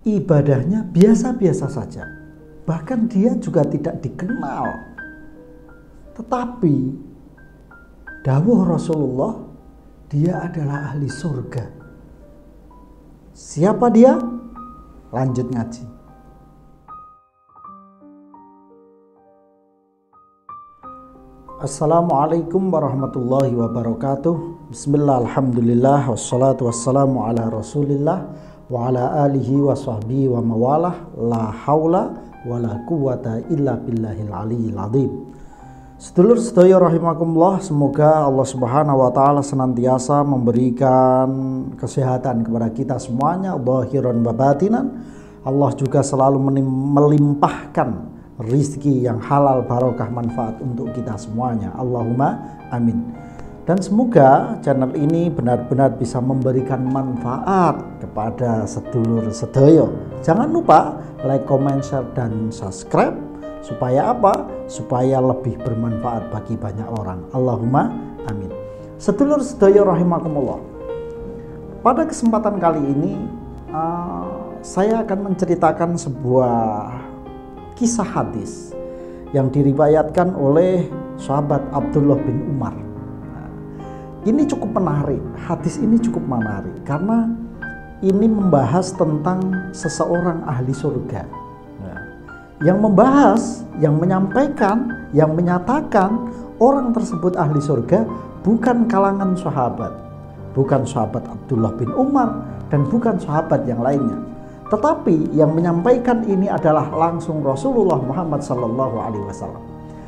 ibadahnya biasa-biasa saja. Bahkan dia juga tidak dikenal. Tetapi dawuh Rasulullah, dia adalah ahli surga. Siapa dia? Lanjut ngaji. Assalamualaikum warahmatullahi wabarakatuh. Bismillah, alhamdulillah, wassalatu wassalamu ala rasulillah wa ala alihi wa sahbihi wa mawalah. La haula wa la quwata illa billahil aliyil azim. Sedulur sedaya rahimakumullah, semoga Allah Subhanahu wa taala senantiasa memberikan kesehatan kepada kita semuanya, zahiran wa batinan. Allah juga selalu melimpahkan rizki yang halal, barokah, manfaat untuk kita semuanya. Allahumma amin. Dan semoga channel ini benar-benar bisa memberikan manfaat kepada sedulur sedaya. Jangan lupa like, comment, share, dan subscribe. Supaya apa? Supaya lebih bermanfaat bagi banyak orang. Allahumma amin. Sedulur sedaya rahimakumullah, pada kesempatan kali ini saya akan menceritakan sebuah kisah hadis yang diriwayatkan oleh sahabat Abdullah bin Umar. Ini cukup menarik, hadis ini cukup menarik karena ini membahas tentang seseorang ahli surga. Yang membahas, yang menyampaikan, yang menyatakan orang tersebut ahli surga bukan kalangan sahabat, bukan sahabat Abdullah bin Umar dan bukan sahabat yang lainnya. Tetapi yang menyampaikan ini adalah langsung Rasulullah Muhammad SAW.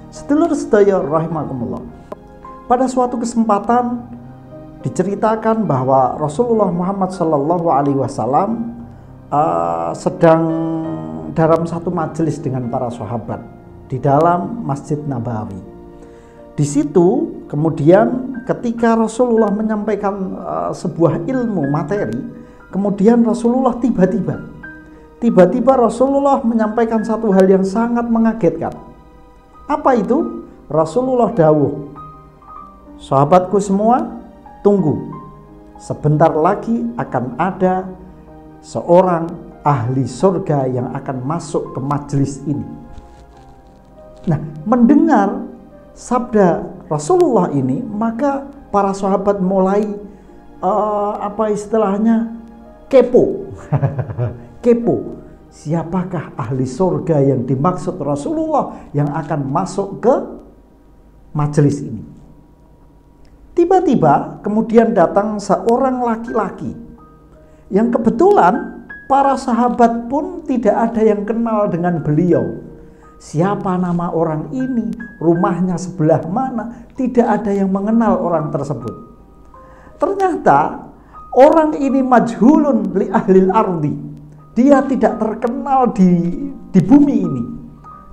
Sedulur sedaya rahimakumullah, pada suatu kesempatan diceritakan bahwa Rasulullah Muhammad SAW sedang dalam satu majelis dengan para sahabat di dalam Masjid Nabawi. Di situ kemudian ketika Rasulullah menyampaikan sebuah ilmu materi, kemudian Rasulullah tiba-tiba Rasulullah menyampaikan satu hal yang sangat mengagetkan. Apa itu? Rasulullah dawuh, sahabatku semua, tunggu, sebentar lagi akan ada seorang ahli surga yang akan masuk ke majelis ini. Nah, mendengar sabda Rasulullah ini, maka para sahabat mulai kepo. Kepo. Siapakah ahli surga yang dimaksud Rasulullah yang akan masuk ke majelis ini? Tiba-tiba kemudian datang seorang laki-laki yang kebetulan para sahabat pun tidak ada yang kenal dengan beliau. Siapa nama orang ini, rumahnya sebelah mana, tidak ada yang mengenal orang tersebut. Ternyata orang ini majhulun li ahlil ardi. Dia tidak terkenal di bumi ini.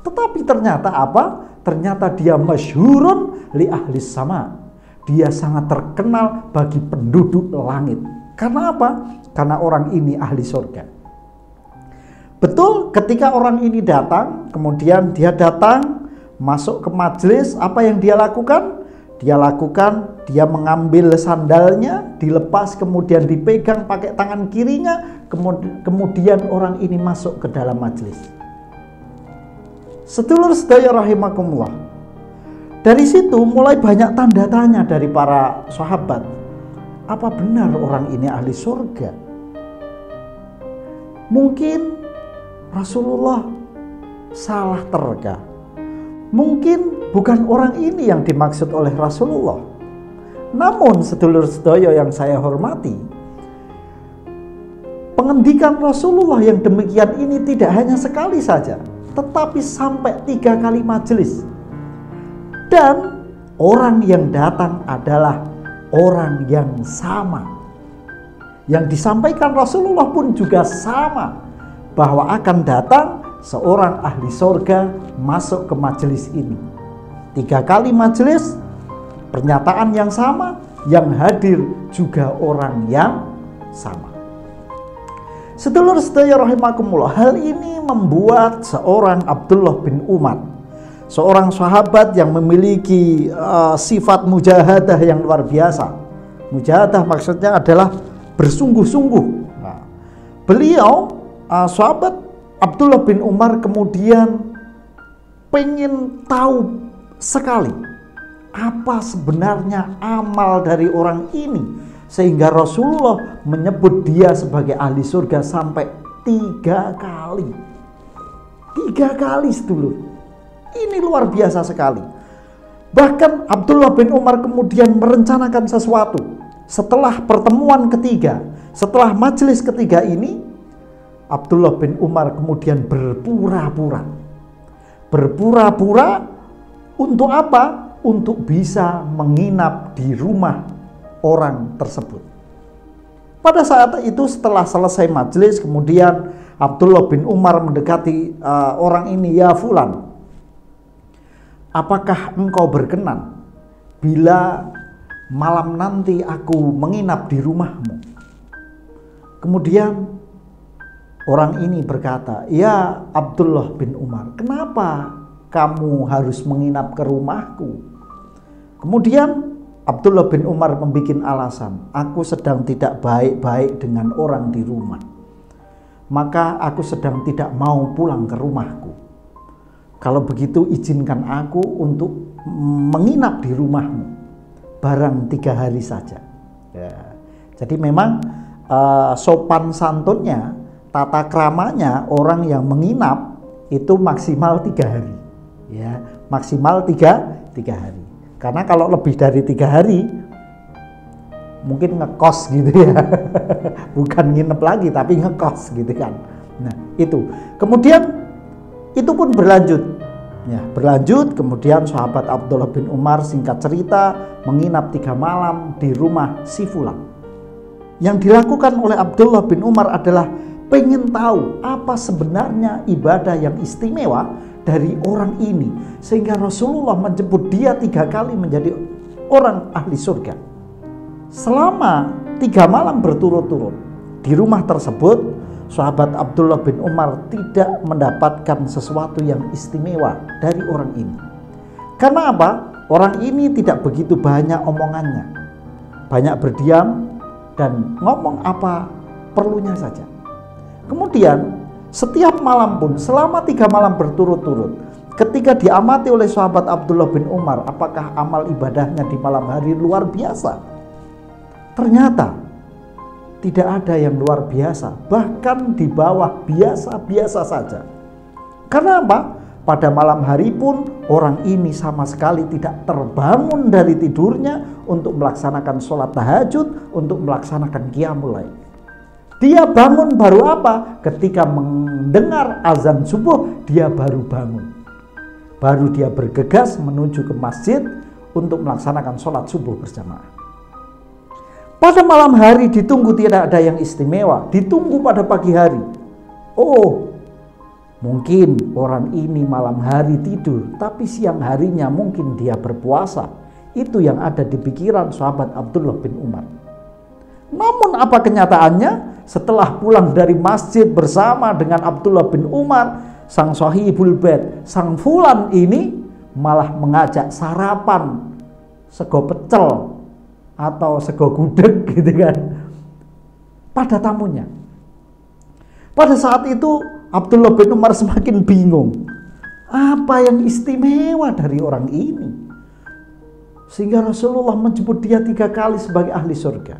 Tetapi ternyata apa? Ternyata dia masyhurun li ahlis sama. Dia sangat terkenal bagi penduduk langit. Karena apa? Karena orang ini ahli surga. Betul, ketika orang ini datang, kemudian dia datang masuk ke majelis, apa yang dia lakukan? Dia mengambil sandalnya, dilepas, kemudian dipegang pakai tangan kirinya, kemudian orang ini masuk ke dalam majelis. Sedulur sedaya rahimakumullah, dari situ mulai banyak tanda tanya dari para sahabat. Apa benar orang ini ahli surga? Mungkin Rasulullah salah terka. Mungkin bukan orang ini yang dimaksud oleh Rasulullah. Namun sedulur sedaya yang saya hormati, pengendikan Rasulullah yang demikian ini tidak hanya sekali saja, tetapi sampai 3 kali majelis. Dan orang yang datang adalah orang yang sama. Yang disampaikan Rasulullah pun juga sama, bahwa akan datang seorang ahli surga masuk ke majelis ini. 3 kali majelis, pernyataan yang sama, yang hadir juga orang yang sama. Sedulur sedaya rahimakumullah, hal ini membuat seorang Abdullah bin Umar, seorang sahabat yang memiliki sifat mujahadah yang luar biasa. Mujahadah maksudnya adalah bersungguh-sungguh. Nah, beliau sahabat Abdullah bin Umar kemudian pengen tahu sekali apa sebenarnya amal dari orang ini, sehingga Rasulullah menyebut dia sebagai ahli surga sampai 3 kali. 3 kali sedulur. Ini luar biasa sekali. Bahkan Abdullah bin Umar kemudian merencanakan sesuatu. Setelah pertemuan ketiga, setelah majelis ketiga ini, Abdullah bin Umar kemudian berpura-pura. Berpura-pura untuk apa? Untuk bisa menginap di rumah orang tersebut. Pada saat itu setelah selesai majelis, kemudian Abdullah bin Umar mendekati orang ini, "Ya fulan, apakah engkau berkenan bila malam nanti aku menginap di rumahmu?" Kemudian orang ini berkata, "Ya Abdullah bin Umar, kenapa kamu harus menginap ke rumahku?" Kemudian Abdullah bin Umar membuat alasan, "Aku sedang tidak baik-baik dengan orang di rumah. Maka aku sedang tidak mau pulang ke rumahku. Kalau begitu izinkan aku untuk menginap di rumahmu barang 3 hari saja." Ya. Jadi memang sopan santunnya, tata kramanya orang yang menginap itu maksimal 3 hari. Ya, maksimal 3 hari. Karena kalau lebih dari 3 hari mungkin ngekos gitu ya. Bukan nginep lagi tapi ngekos gitu kan. Nah, itu. Kemudian itu pun berlanjut. Ya, berlanjut kemudian sahabat Abdullah bin Umar singkat cerita menginap 3 malam di rumah si fulan. Yang dilakukan oleh Abdullah bin Umar adalah pengen tahu apa sebenarnya ibadah yang istimewa dari orang ini, sehingga Rasulullah menyebut dia 3 kali menjadi orang ahli surga. Selama 3 malam berturut-turut di rumah tersebut, sahabat Abdullah bin Umar tidak mendapatkan sesuatu yang istimewa dari orang ini. Karena apa? Orang ini tidak begitu banyak omongannya, banyak berdiam dan ngomong apa perlunya saja. Kemudian setiap malam pun selama 3 malam berturut-turut, ketika diamati oleh sahabat Abdullah bin Umar apakah amal ibadahnya di malam hari luar biasa, ternyata tidak ada yang luar biasa, bahkan di bawah biasa-biasa saja. Karena apa? Pada malam hari pun orang ini sama sekali tidak terbangun dari tidurnya untuk melaksanakan sholat tahajud, untuk melaksanakan qiyamul lail. Dia bangun baru apa? Ketika mendengar azan subuh, dia baru bangun. Baru dia bergegas menuju ke masjid untuk melaksanakan sholat subuh berjamaah. Pada malam hari ditunggu tidak ada yang istimewa, ditunggu pada pagi hari. Oh, mungkin orang ini malam hari tidur, tapi siang harinya mungkin dia berpuasa. Itu yang ada di pikiran sahabat Abdullah bin Umar. Namun apa kenyataannya? Setelah pulang dari masjid bersama dengan Abdullah bin Umar, sang sahibul bait, sang fulan ini malah mengajak sarapan sego pecel atau sego gudeg gitu kan pada tamunya. Pada saat itu Abdullah bin Umar semakin bingung, apa yang istimewa dari orang ini sehingga Rasulullah menyebut dia 3 kali sebagai ahli surga.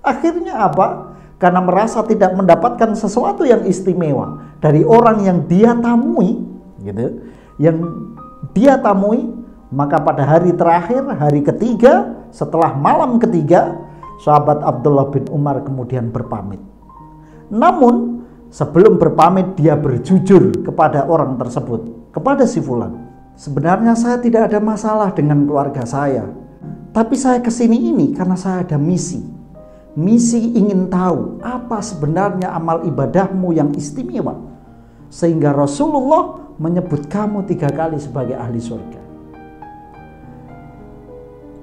Akhirnya apa? Karena merasa tidak mendapatkan sesuatu yang istimewa dari orang yang dia tamui, gitu, yang dia tamui, maka pada hari terakhir, hari ketiga, setelah malam ketiga, sahabat Abdullah bin Umar kemudian berpamit. Namun sebelum berpamit dia berjujur kepada orang tersebut, kepada si fulan. "Sebenarnya saya tidak ada masalah dengan keluarga saya, tapi saya kesini ini karena saya ada misi. Misi ingin tahu apa sebenarnya amal ibadahmu yang istimewa, sehingga Rasulullah menyebut kamu 3 kali sebagai ahli surga."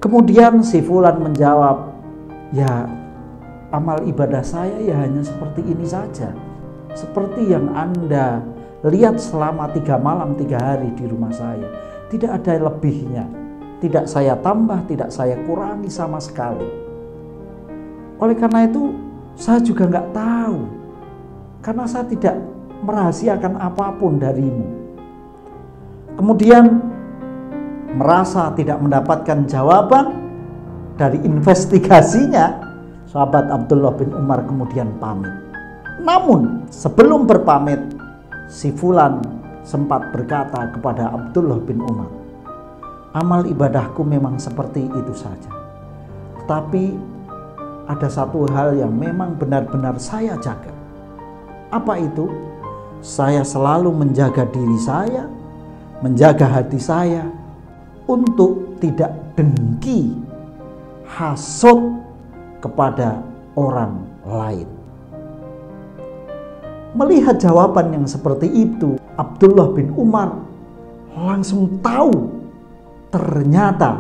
Kemudian si fulan menjawab, "Ya, amal ibadah saya ya hanya seperti ini saja, seperti yang Anda lihat selama 3 malam 3 hari di rumah saya. Tidak ada lebihnya, tidak saya tambah, tidak saya kurangi sama sekali. Oleh karena itu saya juga nggak tahu karena saya tidak merahasiakan apapun darimu. Kemudian merasa tidak mendapatkan jawaban dari investigasinya, sahabat Abdullah bin Umar kemudian pamit. Namun sebelum berpamit, si fulan sempat berkata kepada Abdullah bin Umar, amal ibadahku memang seperti itu saja, tetapi ada satu hal yang memang benar-benar saya jaga. Apa itu? Saya selalu menjaga diri saya, menjaga hati saya untuk tidak dengki, hasud kepada orang lain. Melihat jawaban yang seperti itu, Abdullah bin Umar langsung tahu ternyata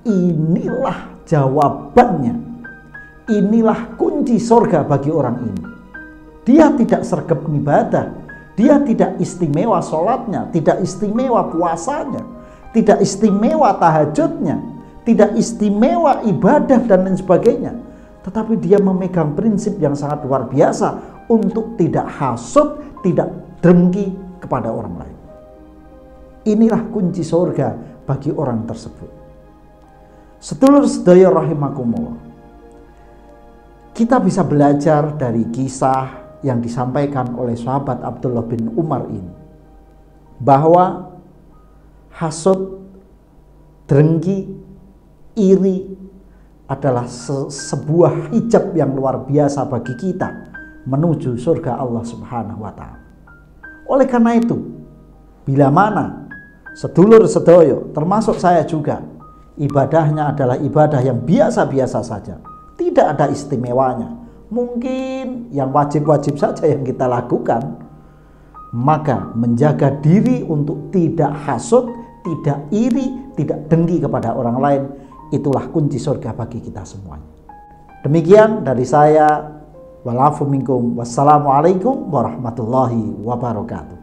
inilah jawabannya. Inilah kunci surga bagi orang ini. Dia tidak sergap ibadah, dia tidak istimewa sholatnya, tidak istimewa puasanya, tidak istimewa tahajudnya, tidak istimewa ibadah dan lain sebagainya. Tetapi dia memegang prinsip yang sangat luar biasa untuk tidak hasud, tidak dengki kepada orang lain. Inilah kunci surga bagi orang tersebut. Sedulur sedaya rahimakumullah, kita bisa belajar dari kisah yang disampaikan oleh sahabat Abdullah bin Umar ini, bahwa hasud, dengki, iri adalah sebuah hijab yang luar biasa bagi kita menuju surga Allah Subhanahu wa Ta'ala. Oleh karena itu, bila mana sedulur sedoyo, termasuk saya juga, ibadahnya adalah ibadah yang biasa-biasa saja, tidak ada istimewanya, mungkin yang wajib-wajib saja yang kita lakukan, maka menjaga diri untuk tidak hasud, tidak iri, tidak dengki kepada orang lain, itulah kunci surga bagi kita semuanya. Demikian dari saya. Walafu minkum. Wassalamualaikum warahmatullahi wabarakatuh.